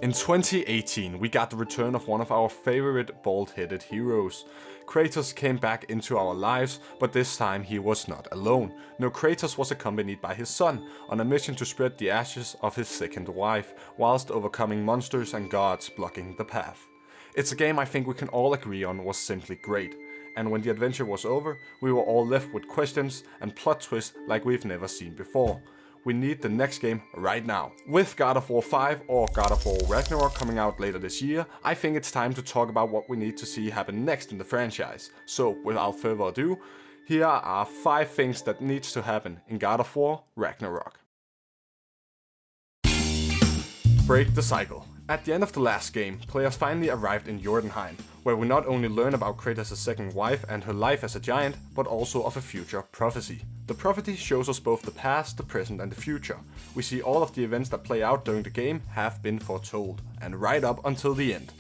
In 2018, we got the return of one of our favorite bald-headed heroes. Kratos came back into our lives, but this time he was not alone. No, Kratos was accompanied by his son, on a mission to spread the ashes of his second wife, whilst overcoming monsters and gods blocking the path. It's a game I think we can all agree on was simply great, and when the adventure was over, we were all left with questions and plot twists like we've never seen before. We need the next game right now. With God of War 5 or God of War Ragnarok coming out later this year, I think it's time to talk about what we need to see happen next in the franchise. So without further ado, here are 5 things that needs to happen in God of War Ragnarok. Break the cycle. At the end of the last game, players finally arrived in Jotunheim, where we not only learn about Kratos' second wife and her life as a giant, but also of a future prophecy. The prophecy shows us both the past, the present and the future. We see all of the events that play out during the game have been foretold, and right up until the end.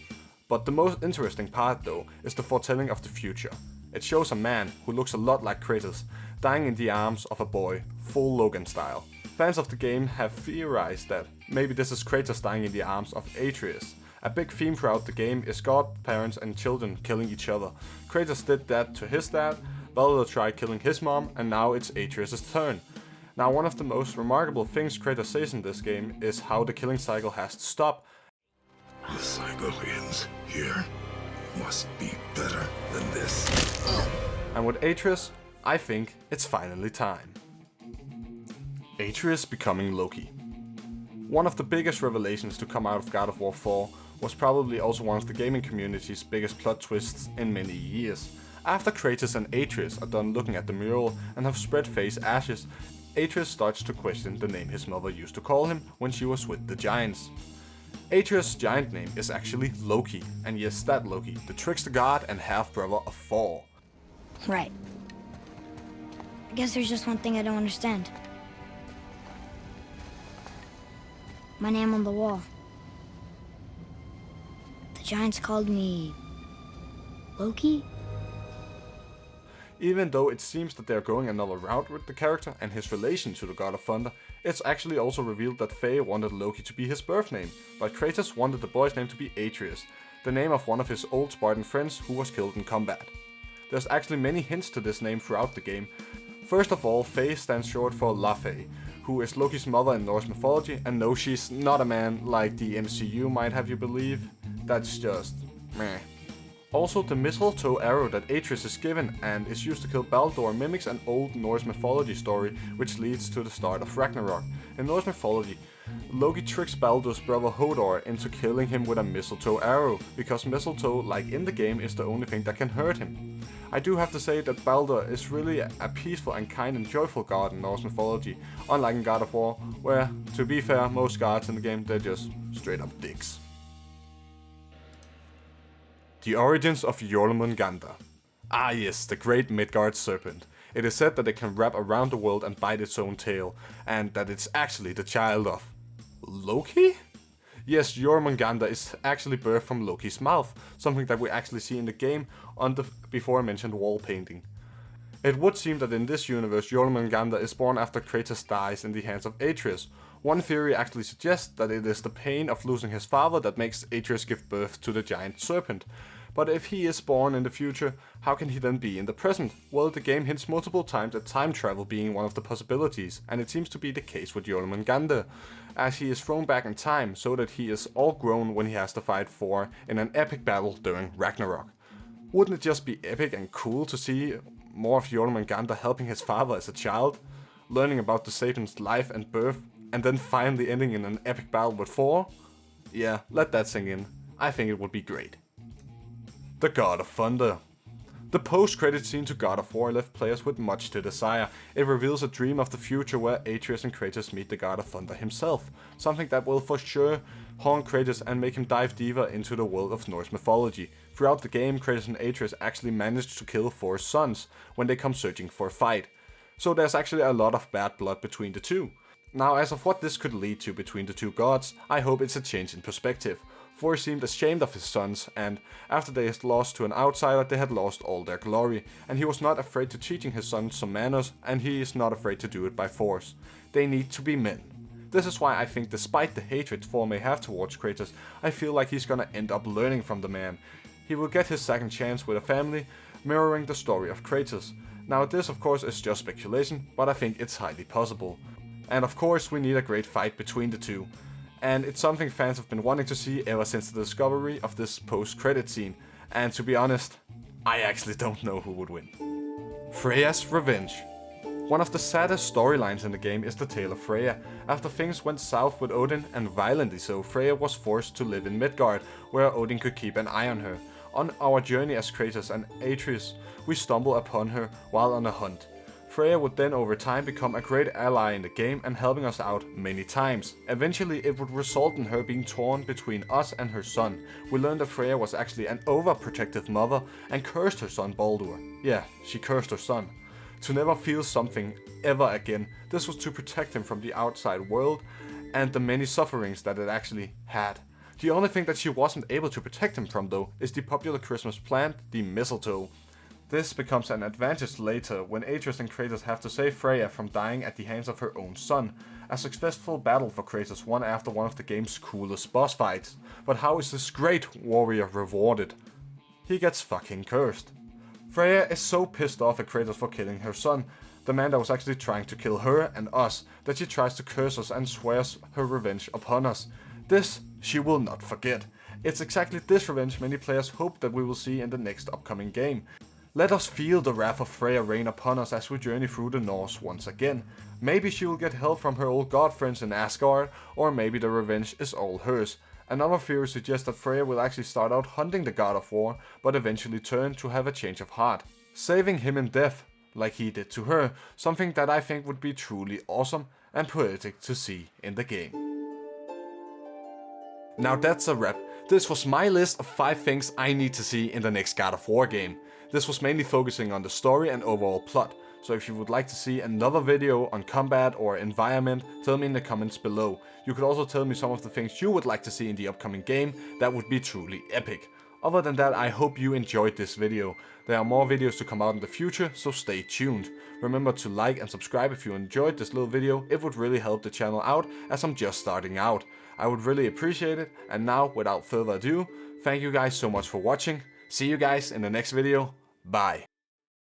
But the most interesting part though is the foretelling of the future. It shows a man who looks a lot like Kratos, dying in the arms of a boy, full Logan style. Fans of the game have theorized that maybe this is Kratos dying in the arms of Atreus. A big theme throughout the game is godparents and children killing each other. Kratos did that to his dad, Baldur tried killing his mom, and now it's Atreus' turn. Now one of the most remarkable things Kratos says in this game is how the killing cycle has to stop. The cycle ends here. Must be better than this. And with Atreus, I think it's finally time. Atreus becoming Loki. One of the biggest revelations to come out of God of War 4 was probably also one of the gaming community's biggest plot twists in many years. After Kratos and Atreus are done looking at the mural and have spread face ashes, Atreus starts to question the name his mother used to call him when she was with the giants. Atreus' giant name is actually Loki, and yes, that Loki, the trickster god and half-brother of Thor. Right. I guess there's just one thing I don't understand. My name on the wall. The giants called me Loki? Even though it seems that they're going another route with the character and his relation to the god of thunder, it's actually also revealed that Freya wanted Loki to be his birth name, but Kratos wanted the boy's name to be Atreus, the name of one of his old Spartan friends who was killed in combat. There's actually many hints to this name throughout the game. First of all, Faye stands short for Laufey, who is Loki's mother in Norse mythology, and no, she's not a man like the MCU might have you believe. That's just meh. Also, the mistletoe arrow that Atreus is given and is used to kill Baldur mimics an old Norse mythology story, which leads to the start of Ragnarok. In Norse mythology, Loki tricks Baldur's brother Hodor into killing him with a mistletoe arrow, because mistletoe, like in the game, is the only thing that can hurt him. I do have to say that Baldur is really a peaceful and kind and joyful god in Norse mythology, unlike in God of War, where, to be fair, most gods in the game, they're just straight up dicks. The origins of Jörmungandr. Ah yes, the great Midgard serpent. It is said that it can wrap around the world and bite its own tail, and that it's actually the child of Loki? Yes, Jörmungandr is actually birthed from Loki's mouth, something that we actually see in the game on the before mentioned wall painting. It would seem that in this universe Jörmungandr is born after Kratos dies in the hands of Atreus. One theory actually suggests that it is the pain of losing his father that makes Atreus give birth to the giant serpent. But if he is born in the future, how can he then be in the present? Well, the game hints multiple times at time travel being one of the possibilities, and it seems to be the case with Jörmungandr, as he is thrown back in time so that he is all grown when he has to fight Thor in an epic battle during Ragnarok. Wouldn't it just be epic and cool to see more of Jörmungandr helping his father as a child, learning about the Satan's life and birth, and then finally ending in an epic battle with Thor? Yeah, let that sink in. I think it would be great. The God of Thunder. The post-credit scene to God of War left players with much to desire. It reveals a dream of the future where Atreus and Kratos meet the God of Thunder himself, something that will for sure haunt Kratos and make him dive deeper into the world of Norse mythology. Throughout the game, Kratos and Atreus actually managed to kill Thor's sons when they come searching for a fight. So there's actually a lot of bad blood between the two. Now, as of what this could lead to between the two gods, I hope it's a change in perspective. Thor seemed ashamed of his sons, and after they had lost to an outsider, they had lost all their glory, and he was not afraid to teaching his sons some manners, and he is not afraid to do it by force. They need to be men. This is why I think despite the hatred Thor may have towards Kratos, I feel like he's gonna end up learning from the man. He will get his second chance with a family, mirroring the story of Kratos. Now this of course is just speculation, but I think it's highly possible. And of course we need a great fight between the two. And it's something fans have been wanting to see ever since the discovery of this post-credit scene. And to be honest, I actually don't know who would win. Freya's revenge. One of the saddest storylines in the game is the tale of Freya. After things went south with Odin, and violently so, Freya was forced to live in Midgard, where Odin could keep an eye on her. On our journey as Kratos and Atreus, we stumble upon her while on a hunt. Freya would then over time become a great ally in the game and helping us out many times. Eventually it would result in her being torn between us and her son. We learned that Freya was actually an overprotective mother and cursed her son Baldur. Yeah, she cursed her son. To never feel something ever again. This was to protect him from the outside world and the many sufferings that it actually had. The only thing that she wasn't able to protect him from though is the popular Christmas plant, the mistletoe. This becomes an advantage later when Atreus and Kratos have to save Freya from dying at the hands of her own son. A successful battle for Kratos, one after one of the game's coolest boss fights. But how is this great warrior rewarded? He gets fucking cursed. Freya is so pissed off at Kratos for killing her son, the man that was actually trying to kill her and us, that she tries to curse us and swears her revenge upon us. This she will not forget. It's exactly this revenge many players hope that we will see in the next upcoming game. Let us feel the wrath of Freya rain upon us as we journey through the Norse once again. Maybe she will get help from her old god friends in Asgard, or maybe the revenge is all hers. Another theory suggests that Freya will actually start out hunting the god of war, but eventually turn to have a change of heart, saving him in death, like he did to her, something that I think would be truly awesome and poetic to see in the game. Now that's a wrap. This was my list of 5 things I need to see in the next God of War game. This was mainly focusing on the story and overall plot, so if you would like to see another video on combat or environment, tell me in the comments below. You could also tell me some of the things you would like to see in the upcoming game, that would be truly epic. Other than that, I hope you enjoyed this video. There are more videos to come out in the future, so stay tuned. Remember to like and subscribe if you enjoyed this little video, it would really help the channel out as I'm just starting out. I would really appreciate it, and now without further ado, thank you guys so much for watching. See you guys in the next video. Bye.